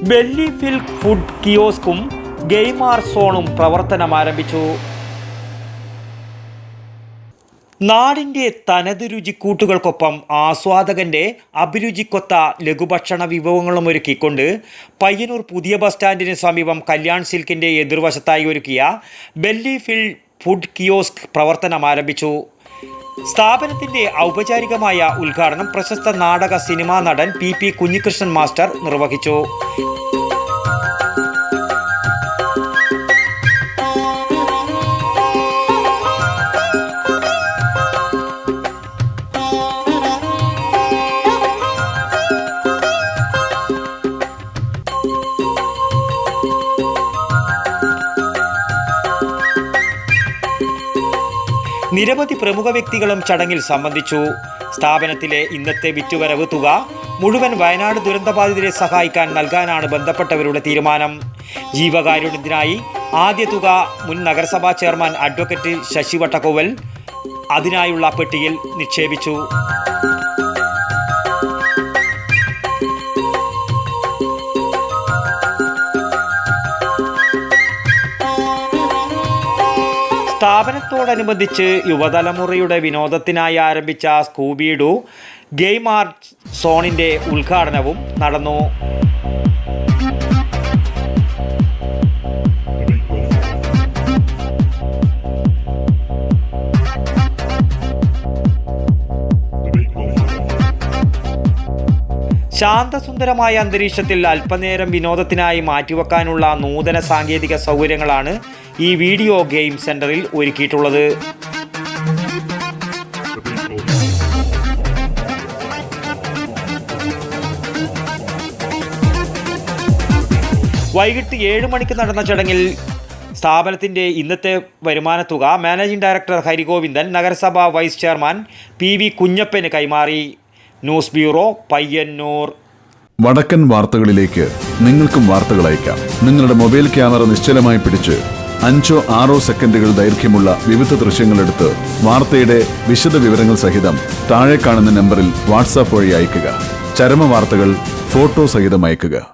ബെല്ലിഫിൽ food കിയോസ്കും ഗെയിമാർ സോണും പ്രവർത്തനം ആരംഭിച്ചു. നാടിൻ്റെ തനത് രുചിക്കൂട്ടുകൾക്കൊപ്പം ആസ്വാദകൻ്റെ അഭിരുചിക്കൊത്ത ലഘുഭക്ഷണ വിഭവങ്ങളും ഒരുക്കിക്കൊണ്ട് പയ്യന്നൂർ പുതിയ ബസ് സ്റ്റാൻഡിന് സമീപം കല്യാൺ സിൽക്കിൻ്റെ എതിർവശത്തായി ഒരുക്കിയ ബെല്ലിഫിൽ ഫുഡ് കിയോസ്ക് പ്രവർത്തനം ആരംഭിച്ചു. സ്ഥാപനത്തിൻ്റെ ഔപചാരികമായ ഉദ്ഘാടനം പ്രശസ്ത നാടക സിനിമാ നടൻ പി കുഞ്ഞികൃഷ്ണൻ മാസ്റ്റർ നിർവഹിച്ചു. നിരവധി പ്രമുഖ വ്യക്തികളും ചടങ്ങിൽ സംബന്ധിച്ചു. സ്ഥാപനത്തിലെ ഇന്നത്തെ വിറ്റുവരവ് തുക മുഴുവൻ വയനാട് ദുരന്തബാധിതരെ സഹായിക്കാൻ നൽകാനാണ് ബന്ധപ്പെട്ടവരുടെ തീരുമാനം. ജീവകാരുണ്യത്തിനായി ആദ്യ തുക മുൻ നഗരസഭാ ചെയർമാൻ അഡ്വക്കേറ്റ് ശശി വട്ടക്കോവൽ അതിനായുള്ള പെട്ടിയിൽ നിക്ഷേപിച്ചു. സ്ഥാപനത്തോടനുബന്ധിച്ച് യുവതലമുറയുടെ വിനോദത്തിനായി ആരംഭിച്ച സ്കൂബി-ഡു ഗെയിമാർ സോണിൻ്റെ ഉദ്ഘാടനവും നടന്നു. ശാന്തസുന്ദരമായ അന്തരീക്ഷത്തിൽ അല്പനേരം വിനോദത്തിനായി മാറ്റിവെക്കാനുള്ള നൂതന സാങ്കേതിക സൗകര്യങ്ങളാണ് ഈ വീഡിയോ ഗെയിം സെന്ററിൽ ഒരുക്കിയിട്ടുള്ളത്. വൈകിട്ട് 7 മണിക്ക് നടന്ന ചടങ്ങിൽ സ്ഥാപനത്തിൻ്റെ ഇന്നത്തെ വരുമാനത്തുക മാനേജിംഗ് ഡയറക്ടർ ഹരിഗോവിന്ദൻ നഗരസഭാ വൈസ് ചെയർമാൻ പി കുഞ്ഞപ്പന് കൈമാറി. News bureau, Payyanur. വടക്കൻ വാർത്തകളിലേക്ക് നിങ്ങൾക്കും വാർത്തകൾ അയക്കാം. നിങ്ങളുടെ മൊബൈൽ ക്യാമറ നിശ്ചലമായി പിടിച്ച് 5-6 സെക്കൻഡുകൾ ദൈർഘ്യമുള്ള വിവിധ ദൃശ്യങ്ങളെടുത്ത് വാർത്തയുടെ വിശദ വിവരങ്ങൾ സഹിതം താഴെ കാണുന്ന നമ്പറിൽ വാട്സാപ്പ് വഴി അയയ്ക്കുക. ചരമ വാർത്തകൾ ഫോട്ടോ സഹിതം അയയ്ക്കുക.